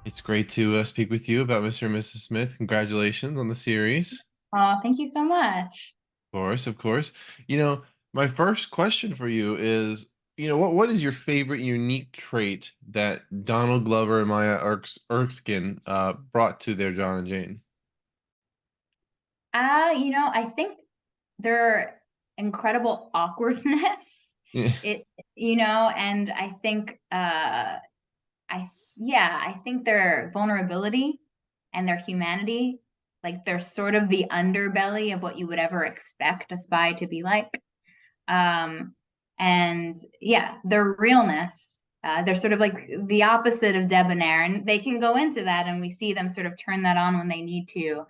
It's great to speak with you about Mr. and Mrs. Smith. Congratulations on the series. Oh, thank you so much. Of course, of course. You know, my first question for you is, what is your favorite unique trait that Donald Glover and Maya Erskine brought to their John and Jane? I think their incredible awkwardness. Yeah. And I think I think their vulnerability and their humanity, like they're sort of the underbelly of what you would ever expect a spy to be like. Um, and yeah, their realness. They're sort of like the opposite of debonair, and they can go into that, and we see them sort of turn that on when they need to.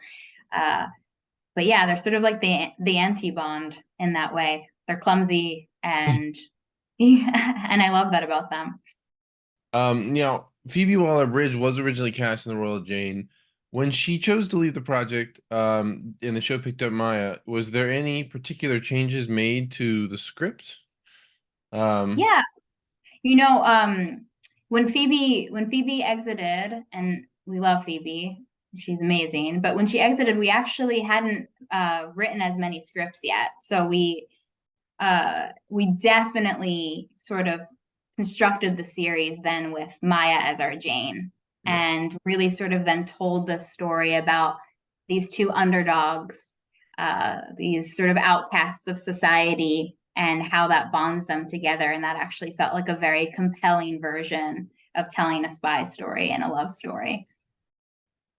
Uh, but yeah, they're sort of like the anti-Bond in that way. They're clumsy and yeah, and I love that about them. Phoebe Waller-Bridge was originally cast in the role of Jane. When she chose to leave the project, and the show picked up Maya, was there any particular changes made to the script? Um, Yeah, you know, when Phoebe exited, and we love Phoebe, she's amazing. But when she exited, we actually hadn't written as many scripts yet, so we definitely sort of constructed the series then with Maya as our Jane, yeah. and really sort of then told the story about these two underdogs, these sort of outcasts of society, and how that bonds them together. And that actually felt like a very compelling version of telling a spy story and a love story.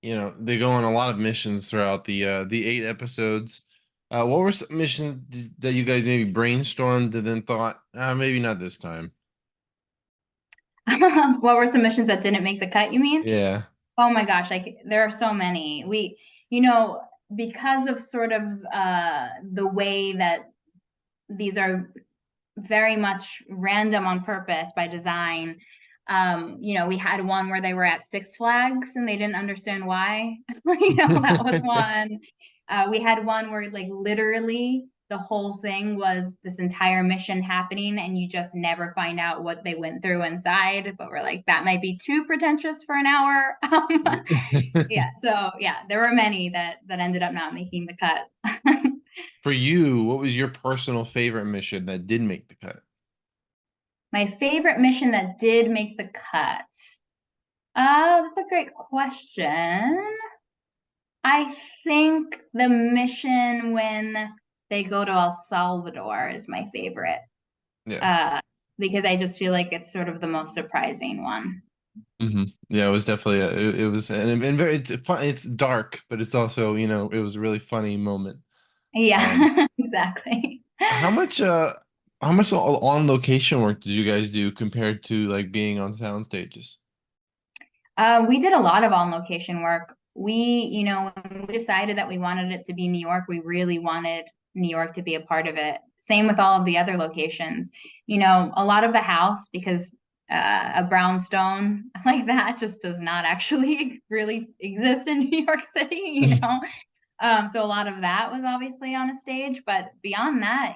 They go on a lot of missions throughout the 8 episodes. What were some missions that you guys maybe brainstormed and then thought, maybe not this time? What were some missions that didn't make the cut, you mean? Yeah. Oh my gosh, like there are so many. You know, because of sort of the way that these are very much random on purpose by design. We had one where they were at Six Flags and they didn't understand why. That was one. We had one where like literally the whole thing was this entire mission happening and you just never find out what they went through inside. But we're like, that might be too pretentious for an hour. Yeah, so yeah, there were many that ended up not making the cut. For you, what was your personal favorite mission that did make the cut? My favorite mission that did make the cut. That's a great question. I think the mission when they go to El Salvador is my favorite. Yeah. Uh, because I just feel like it's sort of the most surprising one. Yeah, it was definitely it was and very it's fun. It's dark, but it's also it was a really funny moment. Um, Yeah, exactly. how much uh how much on location work did you guys do compared to like being on sound stages? We did a lot of on location work. When we decided that we wanted it to be New York, we really wanted New York to be a part of it. Same with all of the other locations. A lot of the house, because a brownstone like that just does not actually really exist in New York City. So a lot of that was obviously on a stage, but beyond that,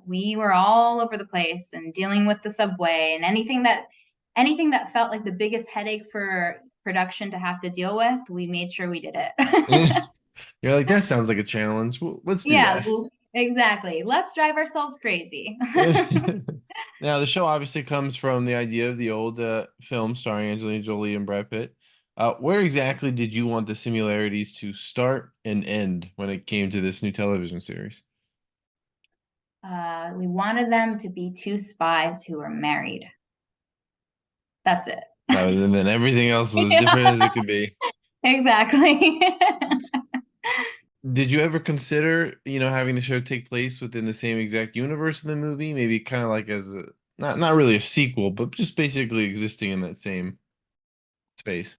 we were all over the place and dealing with the subway and anything that felt like the biggest headache for production to have to deal with, we made sure we did it. You're like, that sounds like a challenge. Well, let's do Yeah, that. exactly. Let's drive ourselves crazy. Now, the show obviously comes from the idea of the old film starring Angelina Jolie and Brad Pitt. Where exactly did you want the similarities to start and end when it came to this new television series? We wanted them to be two spies who were married. That's it. And then everything else is as different Yeah, as it could be. exactly. Did you ever consider, having the show take place within the same exact universe in the movie? Maybe kind of like as a not really a sequel, but just basically existing in that same space.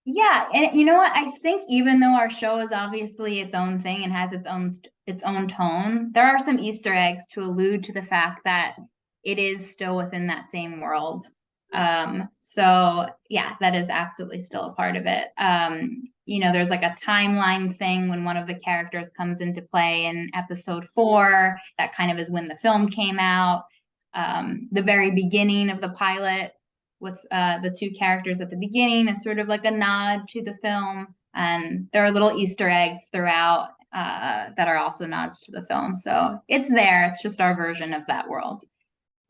Yeah, and you know what? I think even though our show is obviously its own thing and has its own tone, there are some Easter eggs to allude to the fact that it is still within that same world. So yeah, that is absolutely still a part of it. There's like a timeline thing when one of the characters comes into play in episode 4. That kind of is when the film came out. The very beginning of the pilot with the two characters at the beginning is sort of like a nod to the film, and there are little Easter eggs throughout that are also nods to the film. So it's there. It's just our version of that world.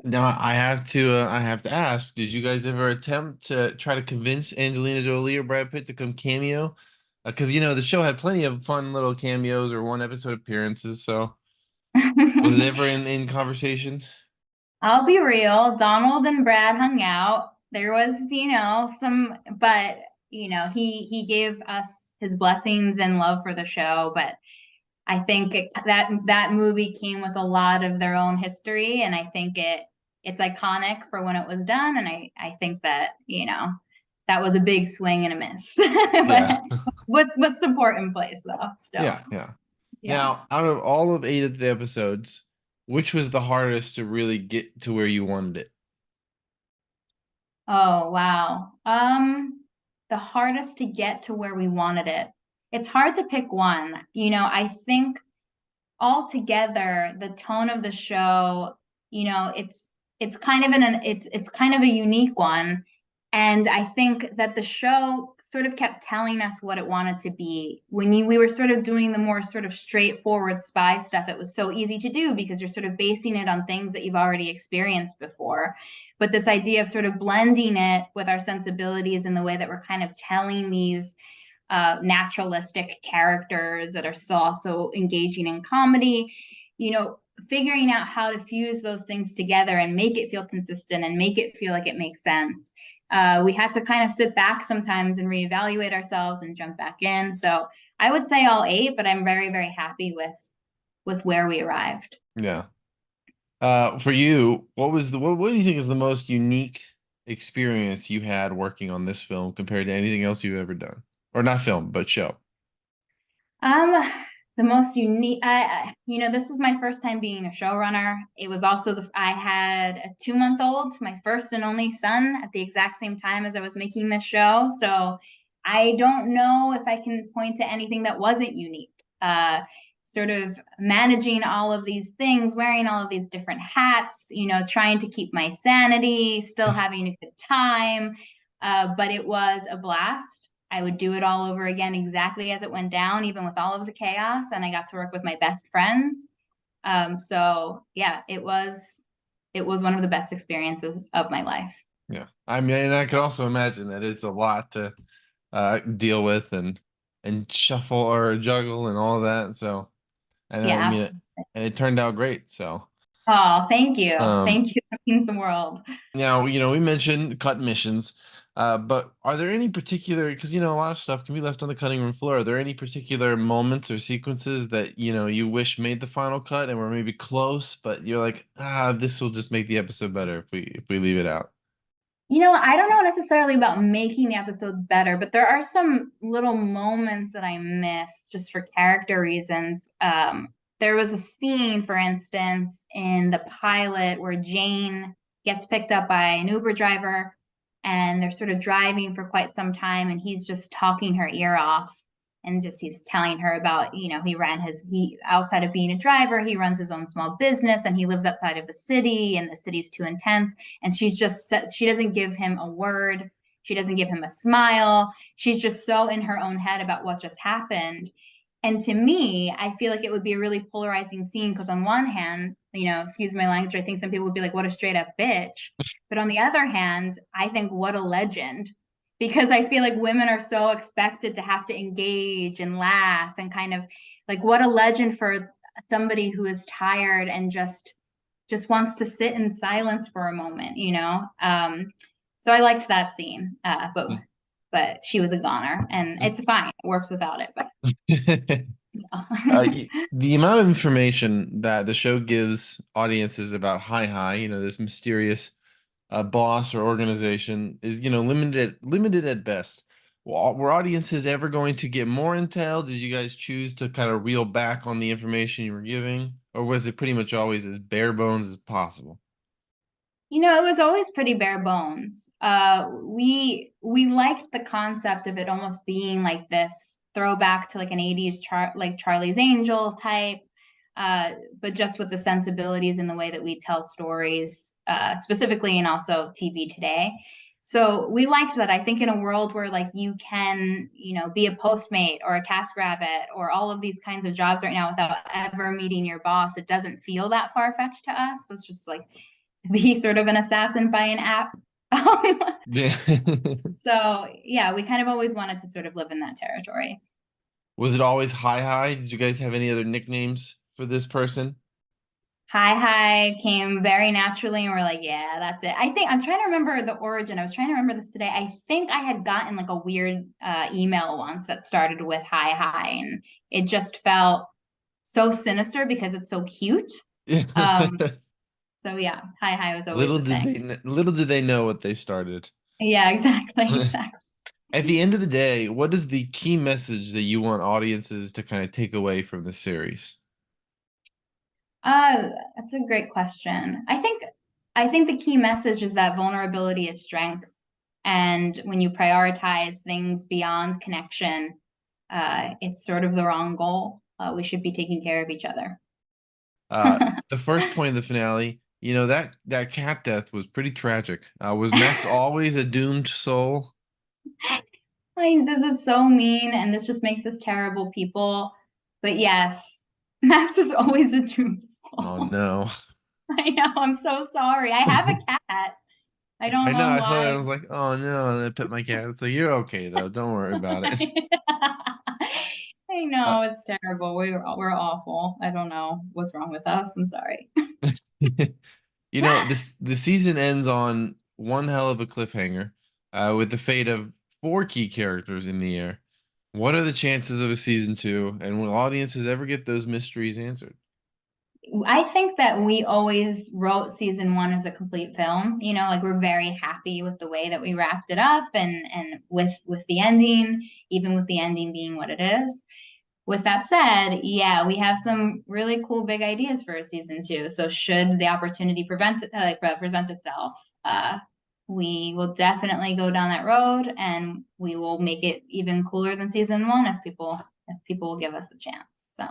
Now I have to ask, did you guys ever attempt to try to convince Angelina Jolie or Brad Pitt to come cameo? Because the show had plenty of fun little cameos or one episode appearances. So was it ever in conversation? I'll be real. Donald and Brad hung out. There was, some, but he gave us his blessings and love for the show. But I think that movie came with a lot of their own history, and I think it's iconic for when it was done. And I think that that was a big swing and a miss. Yeah. But with support in place though, still, Yeah, yeah. yeah. Now, out of all of eight of the episodes, which was the hardest to really get to where you wanted it? Oh, wow. The hardest to get to where we wanted it. It's hard to pick one. I think altogether the tone of the show, it's kind of it's kind of a unique one. And I think that the show sort of kept telling us what it wanted to be. We were sort of doing the more sort of straightforward spy stuff, it was so easy to do because you're sort of basing it on things that you've already experienced before. But this idea of sort of blending it with our sensibilities in the way that we're kind of telling these naturalistic characters that are still also engaging in comedy, figuring out how to fuse those things together and make it feel consistent and make it feel like it makes sense. We had to kind of sit back sometimes and reevaluate ourselves and jump back in. So I would say all eight, but I'm very, very happy with where we arrived. Yeah. For you, what do you think is the most unique experience you had working on this film compared to anything else you've ever done? Or not film, but show. Um, the most unique, this is my first time being a showrunner. It was also I had a 2-month old, my first and only son, at the exact same time as I was making this show. So I don't know if I can point to anything that wasn't unique. Sort of managing all of these things, wearing all of these different hats, trying to keep my sanity, still having a good time. But it was a blast. I would do it all over again exactly as it went down, even with all of the chaos. And I got to work with my best friends. So yeah, it was one of the best experiences of my life. Yeah. I mean, and I could also imagine that it's a lot to deal with and shuffle or juggle and all of that. So, and Yeah, I mean, absolutely. and it turned out great. So, Oh, thank you. um, Thank you. That means the world. now, we mentioned cut missions, but are there any particular, because, a lot of stuff can be left on the cutting room floor. Are there any particular moments or sequences that, you wish made the final cut and were maybe close, but you're like, this will just make the episode better if we leave it out? I don't know necessarily about making the episodes better, but there are some little moments that I miss just for character reasons. There was a scene, for instance, in the pilot where Jane gets picked up by an Uber driver and they're sort of driving for quite some time and he's just talking her ear off and just he's telling her about, he outside of being a driver, he runs his own small business and he lives outside of the city and the city's too intense. And she doesn't give him a word. She doesn't give him a smile. She's just so in her own head about what just happened. And to me, I feel like it would be a really polarizing scene because on one hand, excuse my language, I think some people would be like, what a straight up bitch. But on the other hand, I think what a legend. Because I feel like women are so expected to have to engage and laugh and kind of like what a legend for somebody who is tired and just wants to sit in silence for a moment. So I liked that scene, but she was a goner, and it's fine. It works without it, but The amount of information that the show gives audiences about HiHi, this mysterious boss or organization, is limited at best. Were audiences ever going to get more intel? Did you guys choose to kind of reel back on the information you were giving, or was it pretty much always as bare bones as possible? it was always pretty bare bones. We liked the concept of it almost being like this throwback to like an 80s like Charlie's Angel type, but just with the sensibilities and the way that we tell stories, specifically and also TV today. So we liked that. I think in a world where like you can, be a Postmate or a TaskRabbit or all of these kinds of jobs right now without ever meeting your boss, it doesn't feel that far-fetched to us. It's just like to be sort of an assassin by an app. Yeah. So yeah, we kind of always wanted to sort of live in that territory. Was it always HiHi? Did you guys have any other nicknames for this person? HiHi came very naturally, and we're like, yeah, that's it. I think I'm trying to remember the origin. I was trying to remember this today. I think I had gotten like a weird email once that started with HiHi, and it just felt so sinister because it's so cute. Um, so yeah, HiHi was always the thing. Little did they know what they started. Yeah, exactly, exactly. At the end of the day, what is the key message that you want audiences to kind of take away from the series? That's a great question. I think the key message is that vulnerability is strength. And when you prioritize things beyond connection, it's sort of the wrong goal. We should be taking care of each other. Uh, the first point of the finale, that cat death was pretty tragic. Was Max always a doomed soul? Like, this is so mean, and this just makes us terrible people. But yes, Max was always a true Oh soul. no. I know, I'm so sorry. I have a cat. I don't I know, know I saw that, I why. was like, oh no, and I pet my cat. It's like, you're okay though, don't worry about it. I Uh, know it's terrible. We're awful. I don't know what's wrong with us. I'm sorry. the season ends on one hell of a cliffhanger, with the fate of four key characters in the air. What are the chances of a season two, and will audiences ever get those mysteries answered? I think that we always wrote season one as a complete film. Like we're very happy with the way that we wrapped it up, and with the ending, even with the ending being what it is. With that said, yeah, we have some really cool big ideas for a season two. So should the opportunity present itself, we will definitely go down that road, and we will make it even cooler than season one if people will give us the chance. So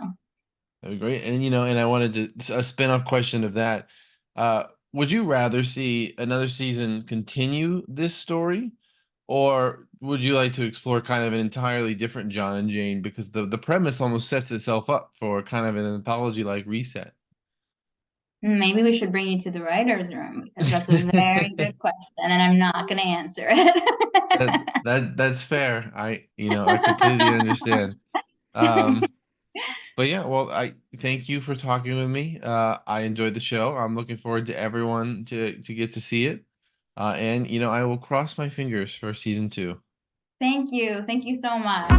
That'd be great. And and I wanted to a spin-off question of that. Would you rather see another season continue this story, or would you like to explore kind of an entirely different John and Jane? Because the premise almost sets itself up for kind of an anthology-like reset. maybe we should bring you to the writer's room because that's a very good question, and I'm not going to answer it. That's fair. I completely understand. Um, But yeah, well, I thank you for talking with me. I enjoyed the show. I'm looking forward to everyone to get to see it. And I will cross my fingers for season two. Thank you. Thank you so much.